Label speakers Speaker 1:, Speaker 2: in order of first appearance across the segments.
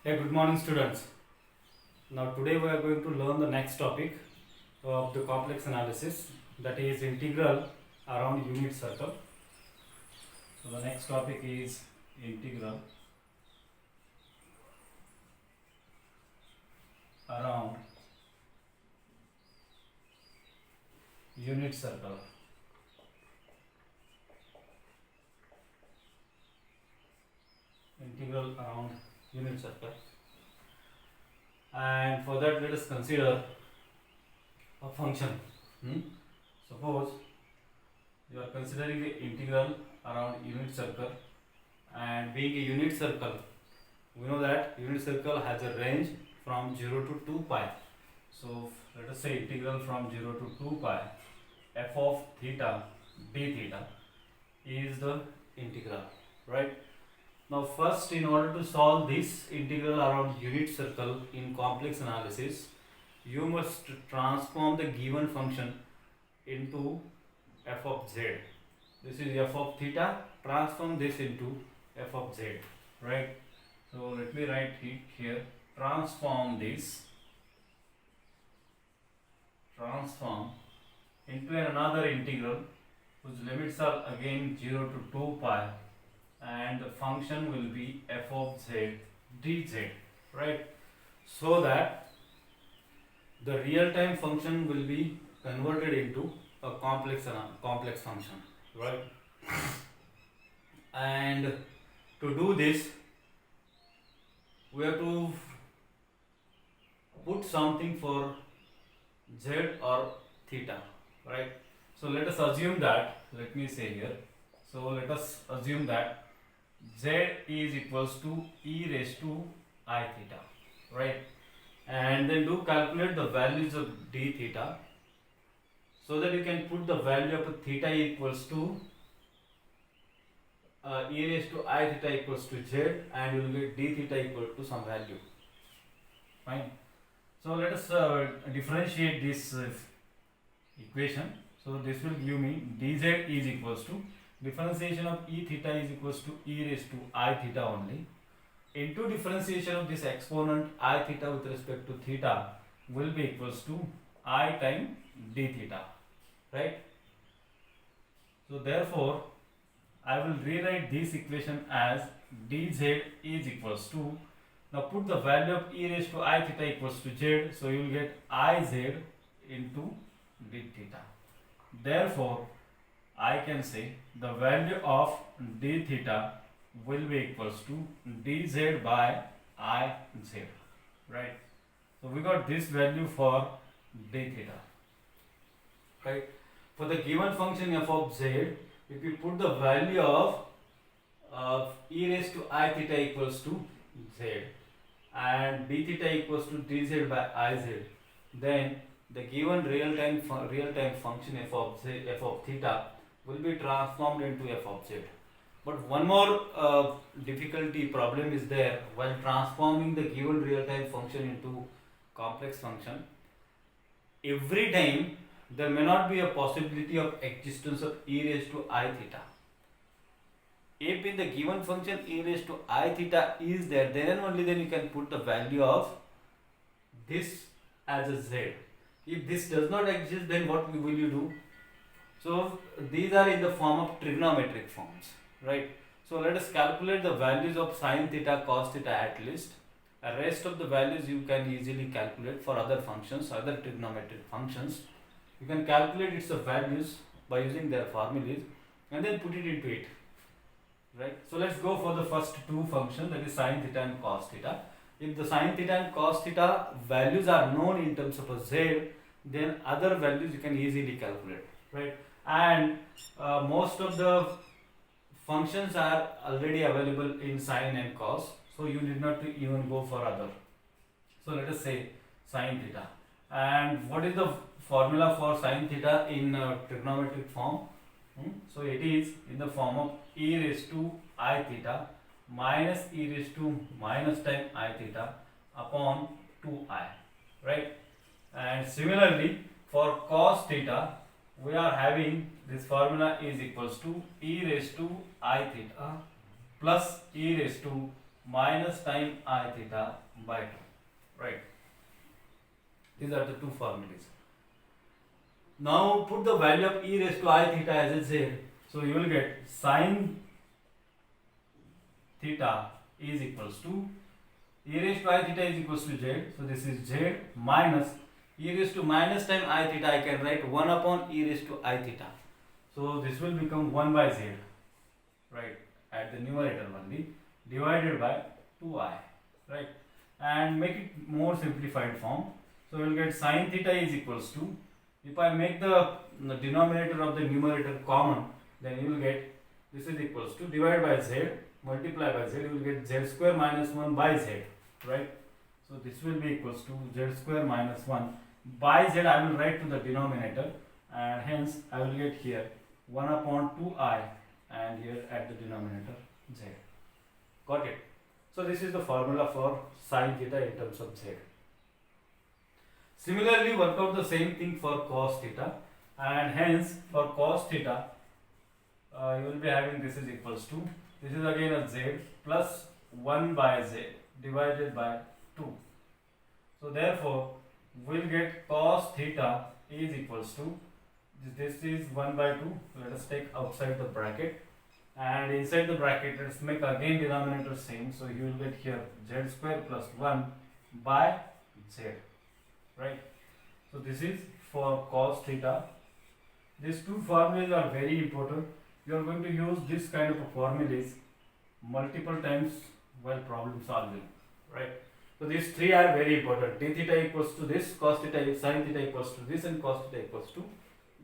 Speaker 1: Hey, good morning, students. Now, today we are going to learn the next topic of the complex analysis, that is integral around unit circle. So, the next topic is integral around unit circle. Integral around unit circle. And for that, let us consider a function. Suppose you are considering the integral around unit circle, and being a unit circle, we know that unit circle has a range from 0 to 2 pi. So let us say integral from 0 to 2 pi f of theta d theta is the integral, right? Now first, in order to solve this integral around unit circle in complex analysis, you must transform the given function into f of z. This is f of theta, transform this into f of z, right? So let me write it here, transform into another integral whose limits are again 0 to 2 pi, and the function will be f of z dz, right? So that the real time function will be converted into a complex function, right? And to do this, we have to put something for z or theta, right? So let us assume that, let me say here, so let us assume that z is equals to e raised to I theta, right? And then do calculate the values of d theta, so that you can put the value of theta equals to e raised to I theta equals to z, and you will get d theta equal to some value. Fine. So let us differentiate this equation. So this will give me dz is equals to differentiation of e theta is equals to e raised to I theta only, into differentiation of this exponent I theta with respect to theta will be equals to I times d theta, right? So therefore I will rewrite this equation as dz is equals to, now put the value of e raised to I theta equals to z, so you will get Iz into d theta. Therefore I can say the value of d theta will be equals to dz by Iz, right? So we got this value for d theta, right? For the given function f of z, if you put the value of e raised to I theta equals to z and d theta equals to dz by Iz, then the given real time function f of theta will be transformed into f of z. But one more difficulty problem is there while transforming the given real time function into complex function. Every time there may not be a possibility of existence of e raised to I theta. If in the given function e raised to I theta is there, then only then you can put the value of this as a z. If this does not exist, then what will you do? So these are in the form of trigonometric forms, right? So let us calculate the values of sin theta, cos theta at least. The rest of the values you can easily calculate for other functions, other trigonometric functions. You can calculate its values by using their formulas and then put it into it, right? So let's go for the first two functions, that is sin theta and cos theta. If the sin theta and cos theta values are known in terms of a z, then other values you can easily calculate, right? And most of the functions are already available in sin and cos, so you need not to even go for other. So let us say sin theta. And what is the formula for sin theta in trigonometric form? So it is in the form of e raised to I theta minus e raised to minus time I theta upon 2i, right? And similarly for cos theta, we are having this formula is equals to e raised to I theta plus e raised to minus time I theta by 2. Right. These are the two formulas. Now put the value of e raised to I theta as a z. So you will get sine theta is equals to e raised to I theta is equals to z. So this is z minus e raised to minus time I theta. I can write 1 upon e raised to I theta. So this will become 1 by z, right, at the numerator only, divided by 2i, right, and make it more simplified form. So we will get sine theta is equals to, if I make the denominator of the numerator common, then you will get this is equals to divided by z, multiply by z, you will get z square minus 1 by z, right. So this will be equals to z square minus 1 by z. I will write to the denominator, and hence I will get here 1 upon 2i, and here at the denominator z. Got it? So this is the formula for sine theta in terms of z. Similarly, work out the same thing for cos theta, and hence for cos theta you will be having this is equals to, this is again a z plus 1 by z divided by 2. So therefore we will get cos theta is equals to, this is 1 by 2, let us take outside the bracket, and inside the bracket let's make again denominator same, so you will get here z square plus 1 by z, right. So this is for cos theta. These two formulas are very important. You are going to use this kind of formulas multiple times while problem solving, right. So these three are very important. D theta equals to this, cos theta, sin theta equals to this, and cos theta equals to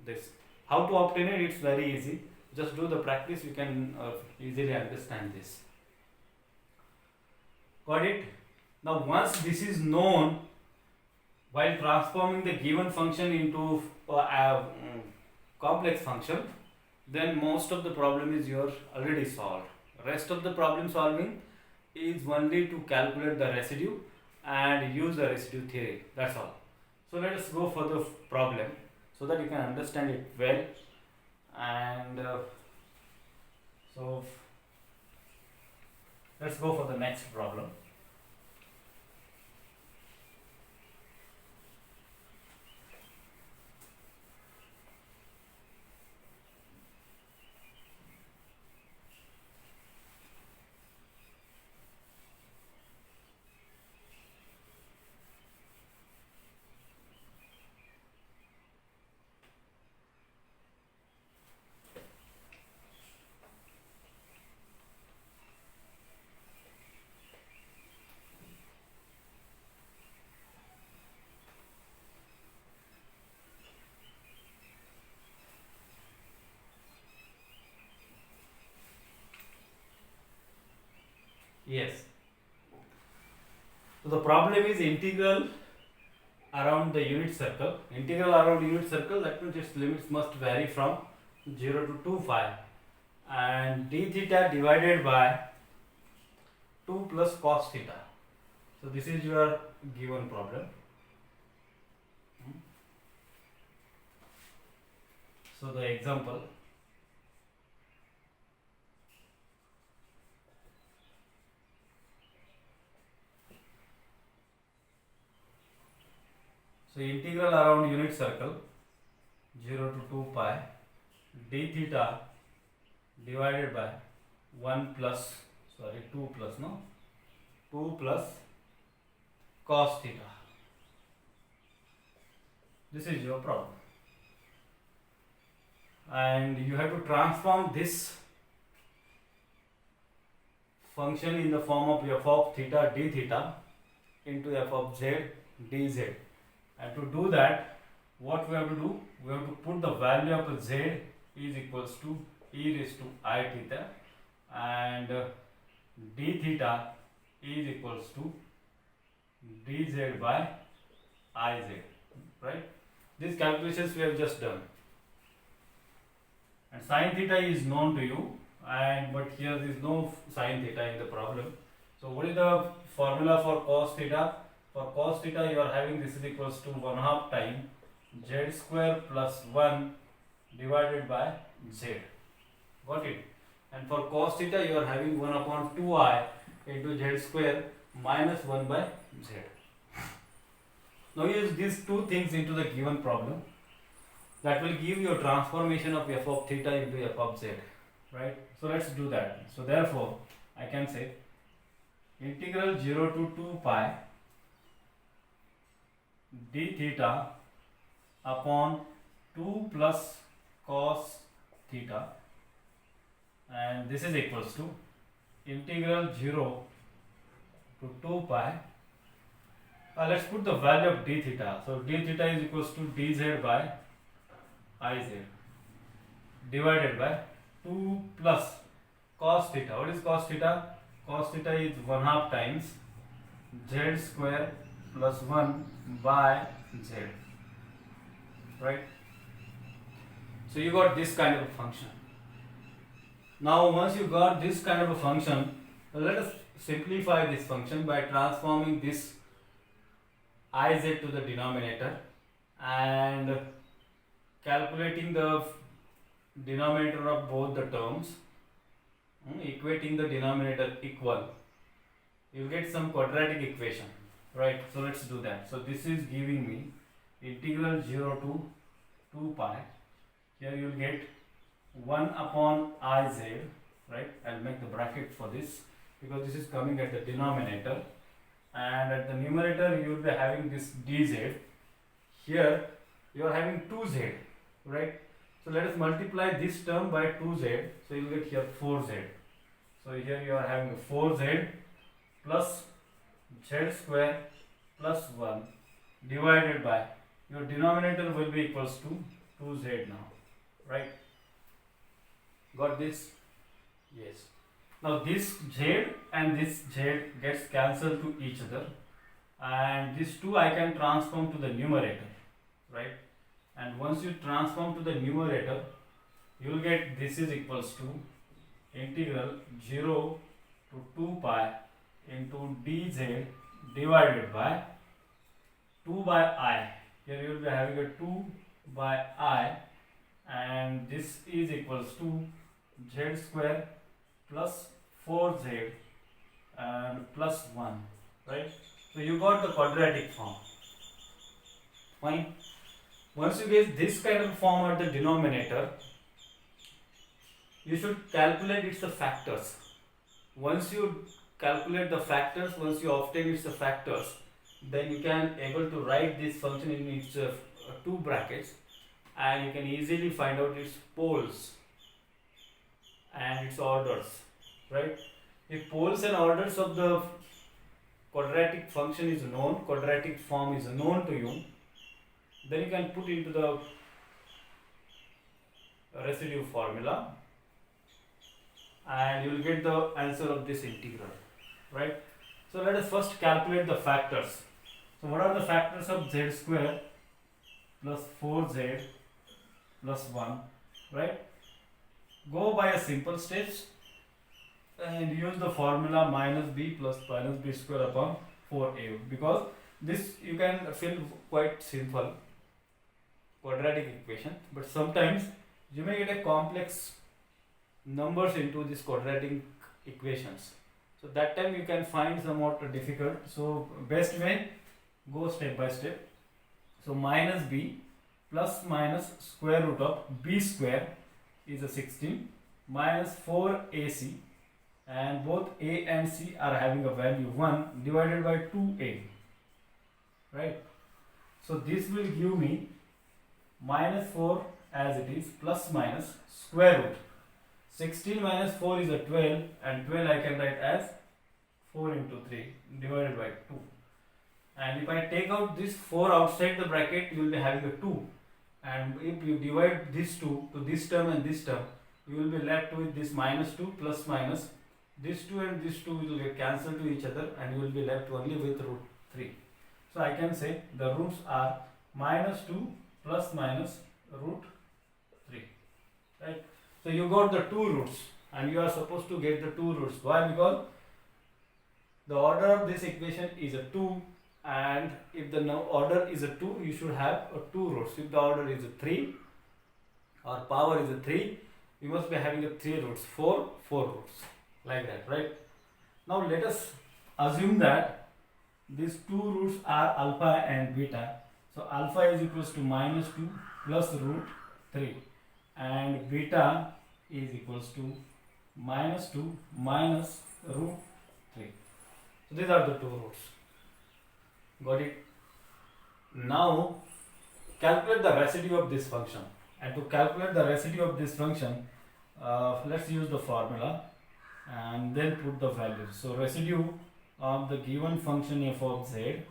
Speaker 1: this. How to obtain it? It's very easy. Just do the practice, you can easily understand this. Got it? Now once this is known, while transforming the given function into a complex function, then most of the problem is yours already solved. Rest of the problem solving is only to calculate the residue and use the residue theory. That's all. So let us go for the problem so that you can understand it well. And so let's go for the next problem. Yes. So the problem is integral around the unit circle. Integral around unit circle, that means its limits must vary from 0 to 2 pi, and d theta divided by 2 plus cos theta. So this is your given problem. So the example, so integral around unit circle 0 to 2 pi d theta divided by 1 plus, 2 plus, 2 plus cos theta. This is your problem, and you have to transform this function in the form of f of theta d theta into f of z dz. And to do that, what we have to do? We have to put the value of z is equals to e raised to I theta, and d theta is equals to dz by iz, right? These calculations we have just done. And sin theta is known to you, and but here there is no sin theta in the problem. So what is the formula for cos theta? For cos theta, you are having this is equals to 1/2 time z square plus 1 divided by z. Got it? And for cos theta, you are having 1 upon 2i, into z square minus 1 by z. Now use these two things into the given problem. That will give you a transformation of f of theta into f of z, right? So let's do that. So therefore, I can say integral 0 to 2 pi d theta upon 2 plus cos theta, and this is equals to integral 0 to 2 pi. Let's put the value of d theta. So d theta is equals to dz by iz divided by 2 plus cos theta. What is cos theta? Cos theta is 1/2 times z square plus 1 by z, right? So you got this kind of a function. Now once you got this kind of a function, let us simplify this function by transforming this iz to the denominator and calculating the denominator of both the terms, equating the denominator equal. You will get some quadratic equation, right? So let's do that. So this is giving me integral 0 to 2 pi. Here you will get 1 upon iz, right? I'll make the bracket for this because this is coming at the denominator, and at the numerator you will be having this dz. Here you are having 2z, right? So let us multiply this term by 2z. So you will get here 4z. So here you are having 4z plus z square plus 1 divided by, your denominator will be equals to 2z now, right? Got this? Yes. Now this z and this z gets cancelled to each other, and this 2 I can transform to the numerator, right? And once you transform to the numerator, you will get this is equals to integral 0 to 2 pi into dz divided by 2 by I. Here you will be having a 2 by I, and this is equals to z square plus 4z and plus 1, right? So you got the quadratic form. Fine. Once you get this kind of form at the denominator, you should calculate its factors. Once you calculate the factors, once you obtain its factors, then you can able to write this function in its two brackets, and you can easily find out its poles and its orders, right? If poles and orders of the quadratic function is known, quadratic form is known to you, then you can put into the residue formula and you will get the answer of this integral, right? So let us first calculate the factors. So what are the factors of z square plus 4z plus 1, right? Go by a simple steps and use the formula minus b plus minus b square upon 4a, because this you can feel quite simple quadratic equation, but sometimes you may get a complex numbers into these quadratic equations. So that time you can find somewhat difficult. So best way, go step by step. So minus b plus minus square root of b square is a 16 minus 4ac, and both a and c are having a value 1 divided by 2a, right? So this will give me minus 4 as it is plus minus square root. 16 minus 4 is a 12, and 12 I can write as 4 into 3 divided by 2. And if I take out this 4 outside the bracket, you will be having a 2. And if you divide this 2 to this term and this term, you will be left with this minus 2 plus minus. This 2 and this 2 will get cancelled to each other, and you will be left only with root 3. So I can say the roots are minus 2 plus minus root 3, right? So you got the two roots, and you are supposed to get the two roots. Why? Because the order of this equation is a 2, and if the order is a 2, you should have a 2 roots. If the order is a 3 or power is a 3, you must be having a 3 roots, 4 roots, like that, right? Now let us assume that these two roots are alpha and beta. So alpha is equals to minus 2 plus root 3 and beta is equals to minus 2 minus root 3. So these are the two roots. Got it? Now calculate the residue of this function, and to calculate the residue of this function, let's use the formula and then put the values. So residue of the given function f of z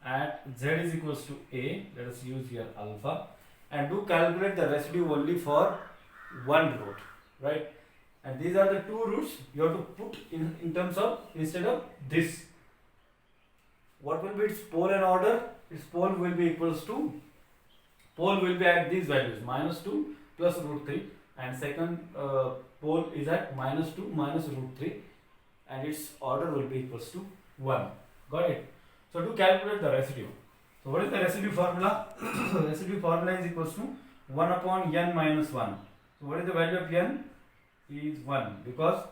Speaker 1: at z is equals to a, let us use here alpha, and do calculate the residue only for one root, right? And these are the two roots you have to put in terms of, instead of this, what will be its pole and order? Its pole will be equals to, pole will be at these values minus 2 plus root 3, and second pole is at minus 2 minus root 3, and its order will be equals to 1. Got it? So to calculate the residue, so what is the residue formula? Residue formula is equals to 1 upon n minus 1. So what is the value of n? Is 1, because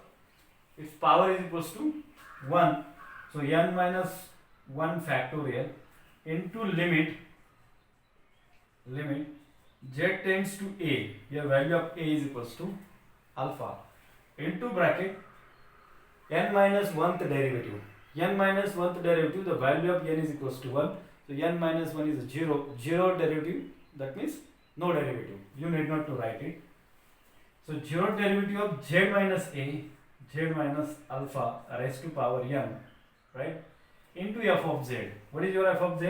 Speaker 1: its power is equals to 1. So n minus 1 factorial into limit z tends to a, your value of a is equals to alpha, into bracket n minus 1th derivative. N minus 1th derivative, the value of n is equals to 1. So n minus 1 is 0. 0 derivative, that means no derivative. You need not to write it. So 0 derivative of z minus a, z minus alpha raised to power n, right? Into f of z. What is your f of z?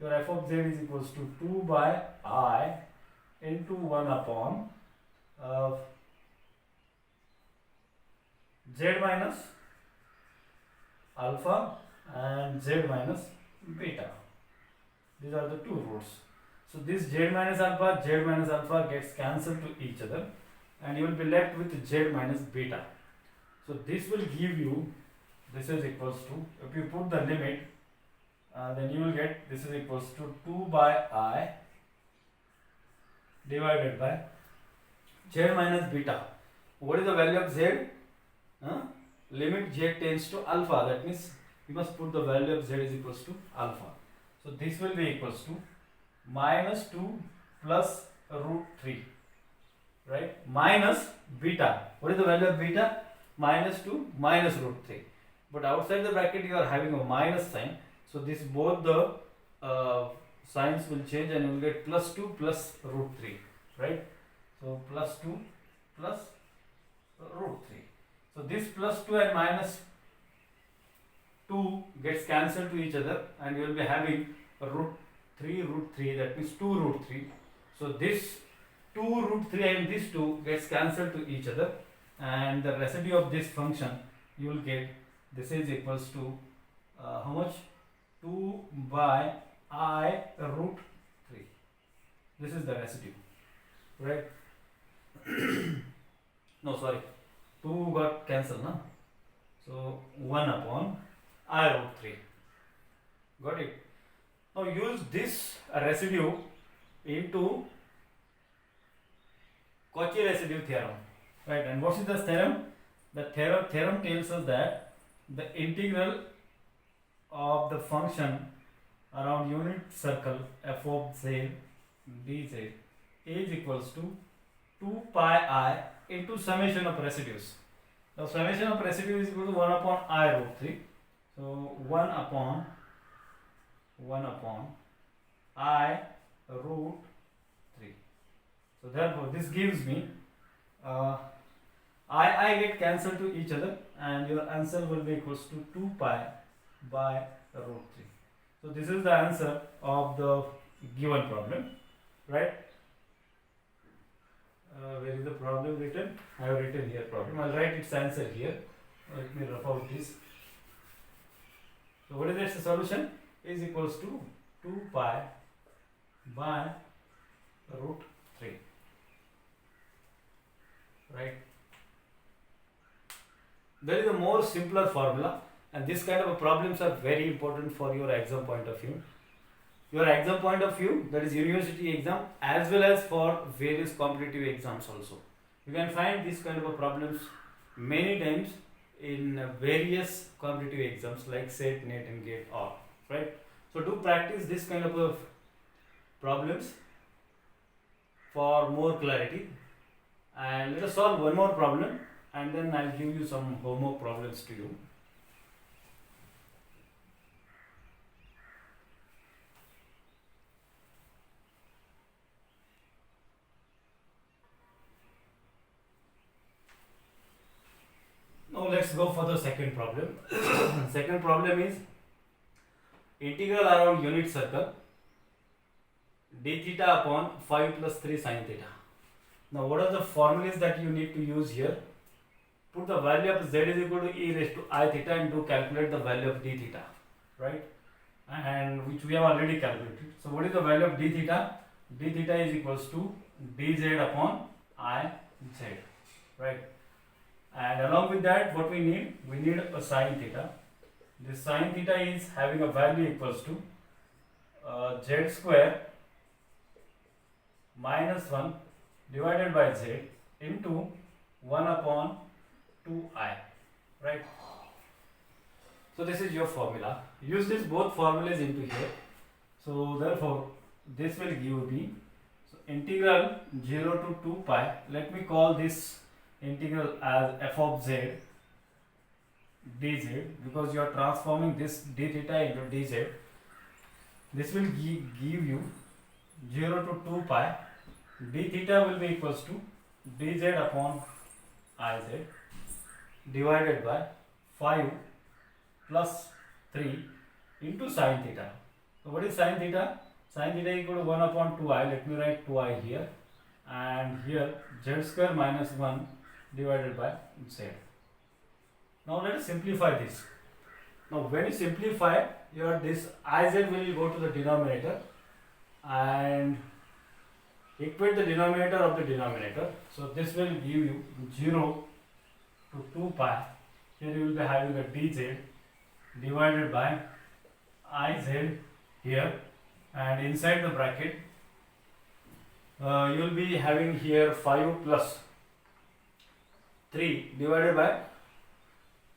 Speaker 1: Your f of z is equals to 2 by I into 1 upon z minus alpha and z minus beta. These are the two roots. So this z minus alpha gets cancelled to each other, and you will be left with z minus beta. So this will give you, this is equals to, if you put the limit, then you will get this is equals to 2 by I divided by z minus beta. What is the value of z? Limit z tends to alpha, that means you must put the value of z is equals to alpha. So this will be equals to minus 2 plus root 3, right? Minus beta. What is the value of beta? Minus 2 minus root 3. But outside the bracket you are having a minus sign. So this both the signs will change, and you will get plus 2 plus root 3, right? So plus 2 plus root 3. So this plus 2 and minus 2 gets cancelled to each other, and you will be having root 3, that means 2 root 3. So this 2 root 3 and this 2 gets cancelled to each other, and the residue of this function you will get, this is equals to how much? 2 by I root 3. This is the residue, right? No, sorry, 2 got cancelled, no? So 1 upon I root 3. Got it? Now use this residue into Cauchy residue theorem, right? And what is the theorem? The theorem tells us that the integral of the function around unit circle f of z dz is equals to 2 pi I into summation of residues. Now summation of residue is equal to 1 upon I root 3. So 1 upon I root 3. So therefore this gives me I get cancelled to each other, and your answer will be equals to 2 pi by root 3. So this is the answer of the given problem, right? Where is the problem written? I have written here problem. I'll write its answer here. Let me rough out this. So what is its solution? Is equals to 2 pi by root 3, right? There is a more simpler formula, and this kind of problems are very important for your exam point of view. Your exam point of view, that is university exam, as well as for various competitive exams also. You can find this kind of problems many times in various competitive exams like SET, NET and GATE or, right? So do practice this kind of problems for more clarity, and let us solve one more problem and then I'll give you some homework problems to you. Now let's go for the second problem. Second problem is integral around unit circle d theta upon 5 plus 3 sin theta. Now what are the formulas that you need to use here? Put the value of z is equal to e raised to I theta and do calculate the value of d theta, right? And which we have already calculated. So what is the value of d theta? D theta is equals to dz upon I z, right? And along with that, what we need a sin theta. This sin theta is having a value equals to z square minus 1 divided by z into 1 upon 2i, right? So this is your formula. Use this both formulas into here. So therefore, this will give me integral 0 to 2 pi. Let me call this integral as f of z dz, because you are transforming this d theta into dz. This will give you 0 to 2 pi. D theta will be equals to dz upon Iz divided by 5 plus 3 into sin theta. So what is sin theta? Sin theta equal to 1 upon 2i. Let me write 2i here, and here z square minus 1 divided by z. Now let us simplify this. Now when you simplify, this Iz will go to the denominator and equate the denominator of the denominator. So this will give you 0 to 2 pi. Here you will be having a dz divided by Iz here, and inside the bracket you will be having here 5 plus 3 divided by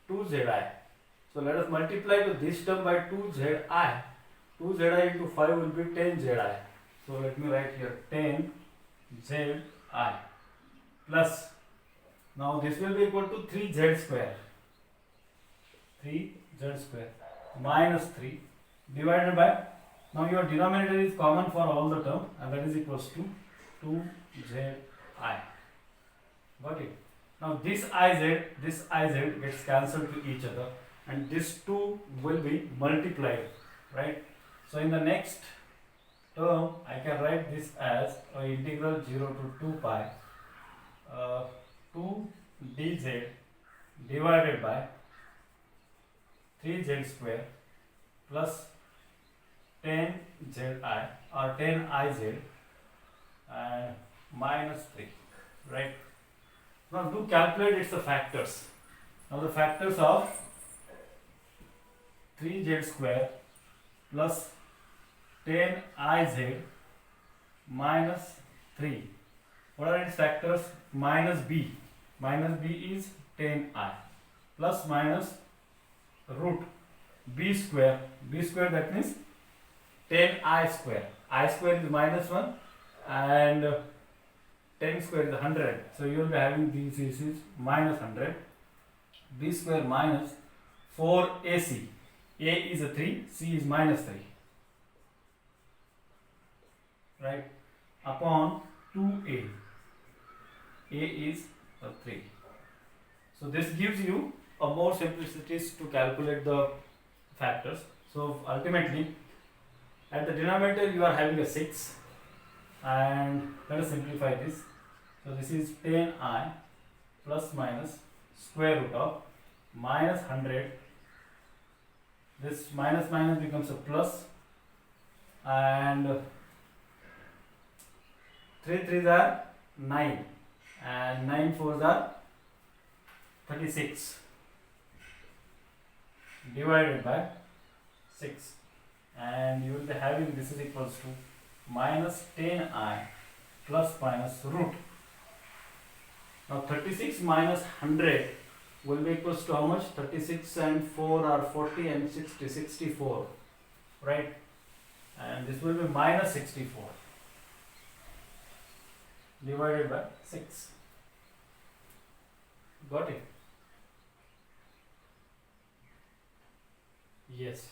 Speaker 1: 2zi. So let us multiply to this term by 2zi. 2zi into 5 will be 10zi. So let me write here 10zi plus, now this will be equal to 3z square. 3z square minus 3 divided by, now your denominator is common for all the term, and that is equals to 2zi. Got it? Now this Iz gets cancelled to each other, and this 2 will be multiplied, right? So in the next term, I can write this as integral 0 to 2 pi 2 dz divided by 3z square plus 10zi or 10iz and minus 3, right? Now do calculate its factors. Now the factors of 3z square plus 10iz minus 3. What are its factors? Minus b. Minus b is 10i plus minus root b square. B square, that means 10i square. I square is minus 1 and 10 square is 100. So you will be having this is minus 100. B square minus 4ac. A is a 3, C is minus 3. Right? Upon 2a. A is a 3. So this gives you a more simplicities to calculate the factors. So ultimately, at the denominator you are having a 6, and let us simplify this. So this is 10i plus minus square root of minus 100. This minus minus becomes a plus, and 3 3s are 9 and 9 4s are 36 divided by 6, and you will be having this is equals to minus 10i plus minus root. Now 36 minus 100 will be equals to how much? 36 and 4 are 40 and 60, 64, right? And this will be minus 64 divided by 6. Got it? Yes.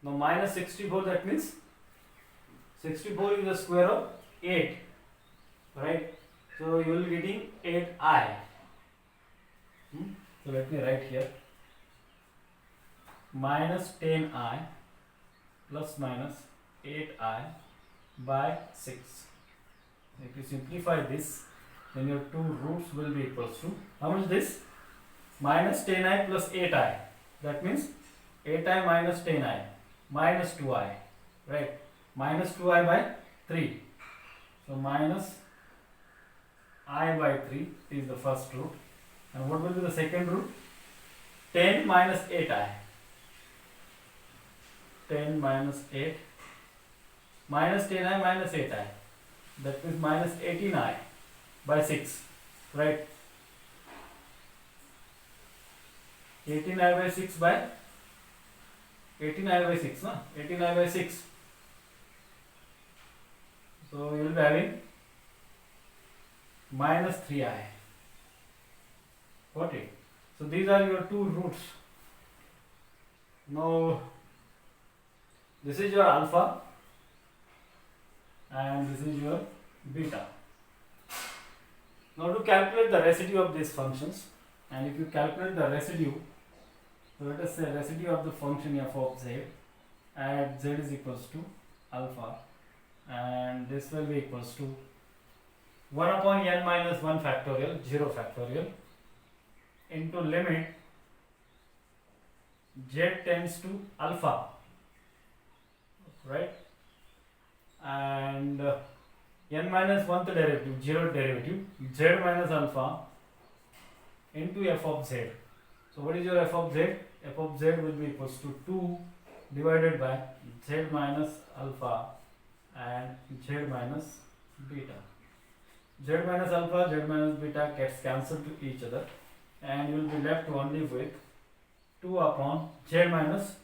Speaker 1: Now minus 64, that means 64 is the square of 8, right? So you will be getting 8i. So let me write here, minus 10i plus minus 8i by 6. If you simplify this, then your two roots will be equals to, how much this? Minus 10i plus 8i. That means 8i minus 10i minus 2i, right? Minus 2i by 3. So minus I by 3 is the first root. And what will be the second root? 10 minus 8i. 10 minus 8 minus 10i minus 8i. That means minus 18i by 6, right? 18i by 6 by 18i by 6, no? 18i by 6. So you will be having minus 3i. Got it? So these are your two roots. Now this is your alpha and this is your beta. Now to calculate the residue of these functions, and if you calculate the residue, so let us say residue of the function f of z at z is equals to alpha, and this will be equals to 1 upon n minus 1 factorial, 0 factorial, into limit z tends to alpha, right? And n minus 1th derivative, 0th derivative, z minus alpha into f of z. So what is your f of z? F of z will be equals to 2 divided by z minus alpha and z minus beta. Z minus alpha, z minus beta gets cancelled to each other, and you will be left only with 2 upon z minus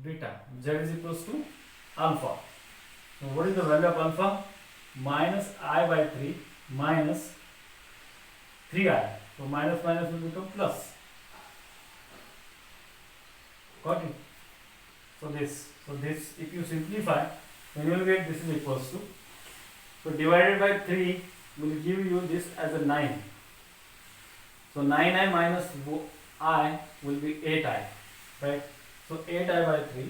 Speaker 1: beta. Z is equals to alpha. So what is the value of alpha? Minus I by 3 minus 3i. So minus minus will become plus. Got it? So this if you simplify, then you will get this is equals to, so divided by 3 will give you this as a 9. So 9i minus I will be 8i, right? So 8i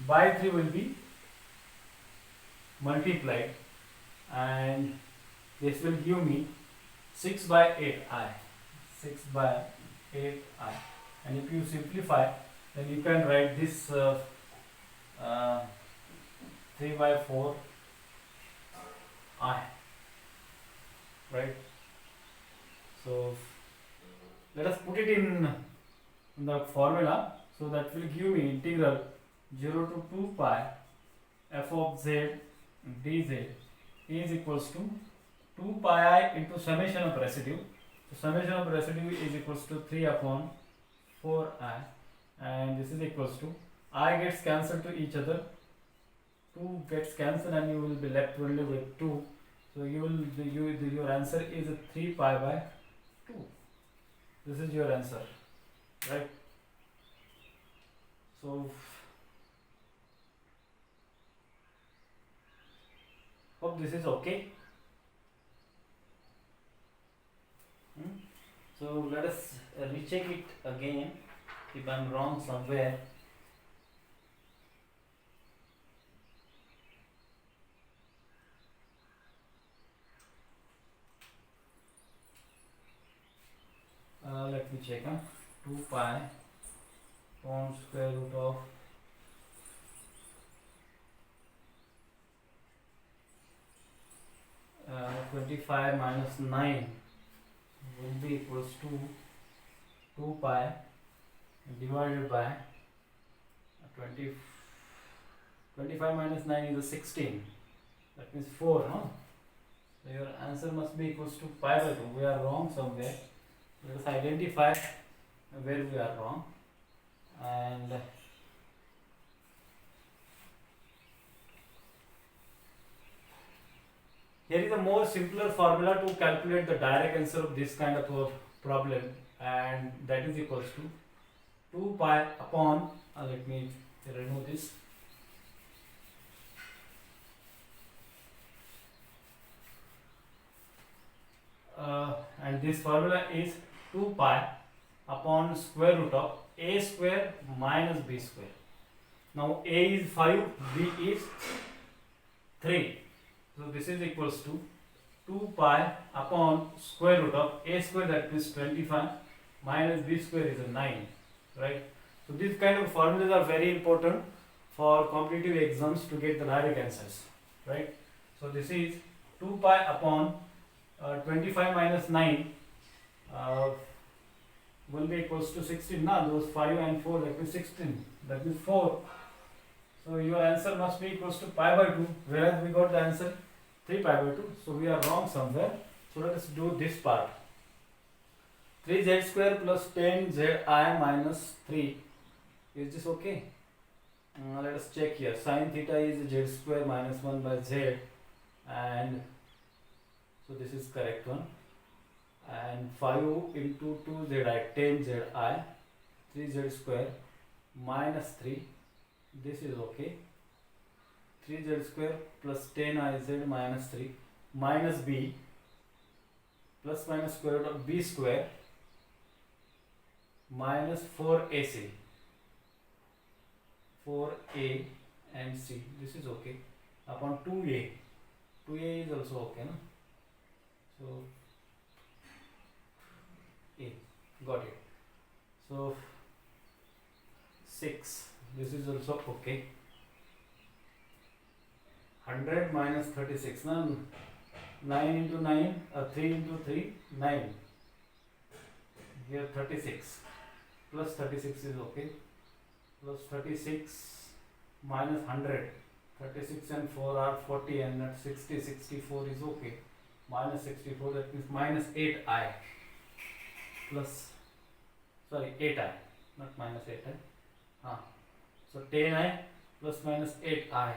Speaker 1: by 3 will be multiplied, and this will give me 6 by 8i. 6 by 8i. And if you simplify, then you can write this 3 by 4 I, right? So let us put it in the formula. So that will give me integral 0 to 2 pi f of z dz is equals to 2 pi I into summation of residue. So summation of residue is equals to 3 upon 4i, and this is equals to, I gets cancelled to each other, 2 gets cancelled, and you will be left only with 2. So your answer is 3 pi by 2. This is your answer, right? So hope this is okay. So let us recheck it again if I am wrong somewhere. Let me check. 2 pi upon square root of 25 minus 9 will be equals to 2 pi divided by 25 minus 9 is a 16. That means 4, no? So your answer must be equals to pi by 2. We are wrong somewhere. Let us identify where we are wrong, and here is a more simpler formula to calculate the direct answer of this kind of a problem, and that is equals to 2 pi upon, let me remove this, and this formula is 2 pi upon square root of a square minus b square. Now a is 5, b is 3. So this is equals to 2 pi upon square root of a square, that is 25, minus b square is a 9, right? So these kind of formulas are very important for competitive exams to get the direct answers, right? So this is 2 pi upon 25 minus 9 will be equals to 16. Now those 5 and 4, that is 16, that is 4. So your answer must be equals to pi by 2, whereas we got the answer 3 pi by 2. So we are wrong somewhere. So let us do this part. 3z square plus 10zi minus 3. Is this okay? Let us check here. Sin theta is z square minus 1 by z, and so this is correct one. And 5 into 2zi, 10zi, 3z square minus 3. This is okay. 3z square plus 10iz minus 3 minus b plus minus square root of b square minus 4ac, 4a and c. This is okay. Upon 2a, 2a is also okay, no? So a, got it. So 6, this is also okay. 100 minus 36, now 9 into 9, 3 into 3, 9. Here 36, plus 36 is okay. Plus 36 minus 100, 36 and 4 are 40, and at 60, 64 is okay. Minus 64, that means minus 8i, plus, sorry, 8i, not minus 8i. So 10i plus minus 8i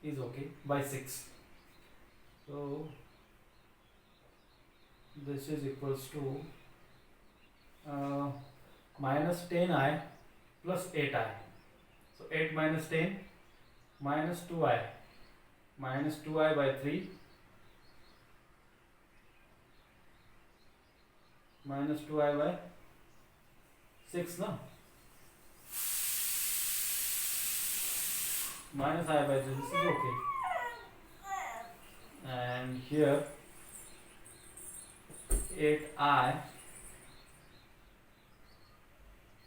Speaker 1: is okay by 6. So this is equals to minus 10i plus 8i. So 8 minus 10 minus 2i, minus 2i by 3 minus 2i by 6, no? Minus I by 3, this is okay. And here 8i,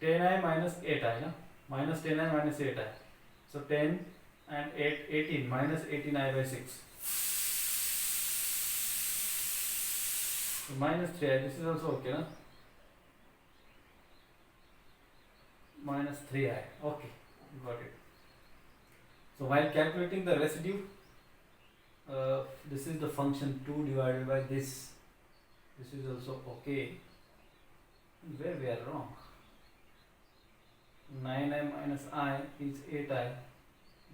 Speaker 1: 10i minus 8i, no? Minus 10i minus 8i. So 10 and 8, 18, minus 18i by 6. So minus 3i, this is also okay, no? Minus 3i, okay, got it. So while calculating the residue, this is the function 2 divided by this. This is also okay. Where we are wrong? 9i minus I is 8i.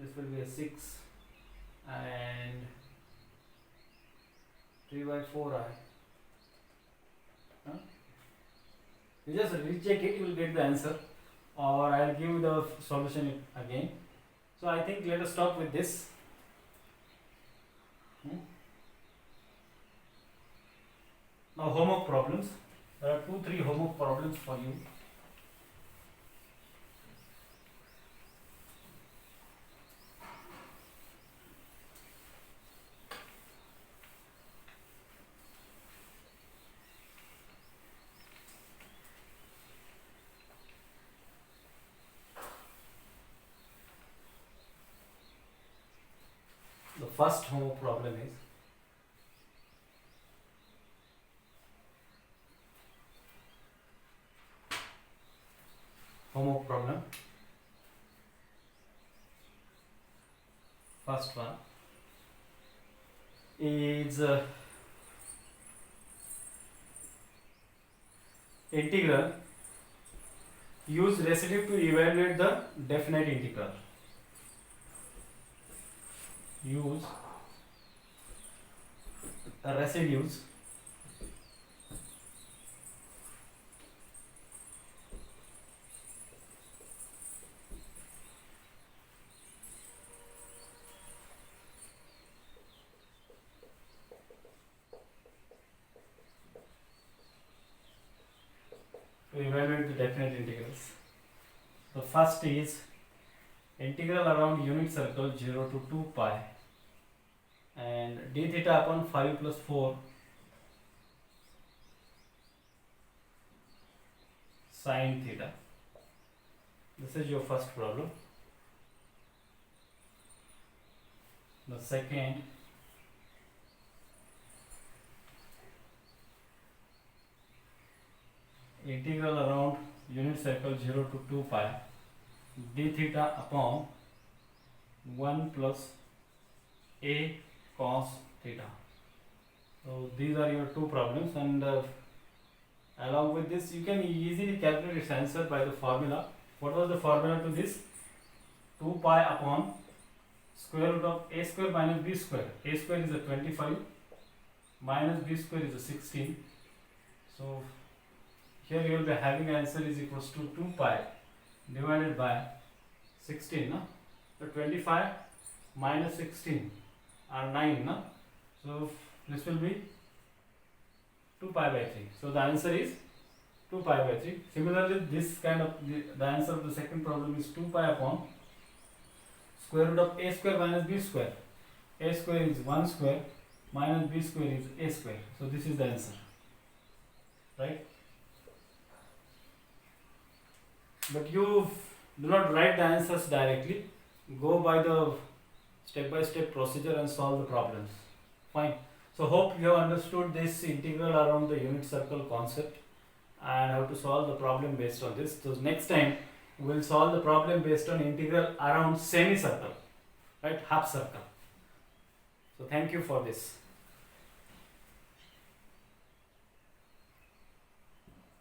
Speaker 1: This will be a 6, and 3 by 4i. You just recheck it, you will get the answer, or I will give you the solution again. So I think let us stop with this. Now homework problems. There are 2-3 homework problems for you. The first homework problem is homework problem. First one is integral, use residue to evaluate the definite integral. Use residues to evaluate the definite integrals. The first is integral around unit circle 0 to 2 pi and d theta upon 5 plus 4 sine theta. This is your first problem. The second, integral around unit circle 0 to 2 pi d theta upon 1 plus a cos theta. So these are your two problems, and along with this you can easily calculate its answer by the formula. What was the formula to this? 2 pi upon square root of a square minus b square. A square is a 25 minus b square is a 16. So here you will be having answer is equals to 2 pi divided by 16. No? So 25 minus 16 are 9. No? So this will be 2 pi by 3. So the answer is 2 pi by 3. Similarly, this kind of the answer of the second problem is 2 pi upon square root of a square minus b square. A square is 1 square minus b square is a square. So this is the answer, right? But you do not write the answers directly. Go by the step-by-step procedure and solve the problems. Fine. So hope you have understood this integral around the unit circle concept and how to solve the problem based on this. So next time we will solve the problem based on integral around semicircle, right? Half circle. So thank you for this.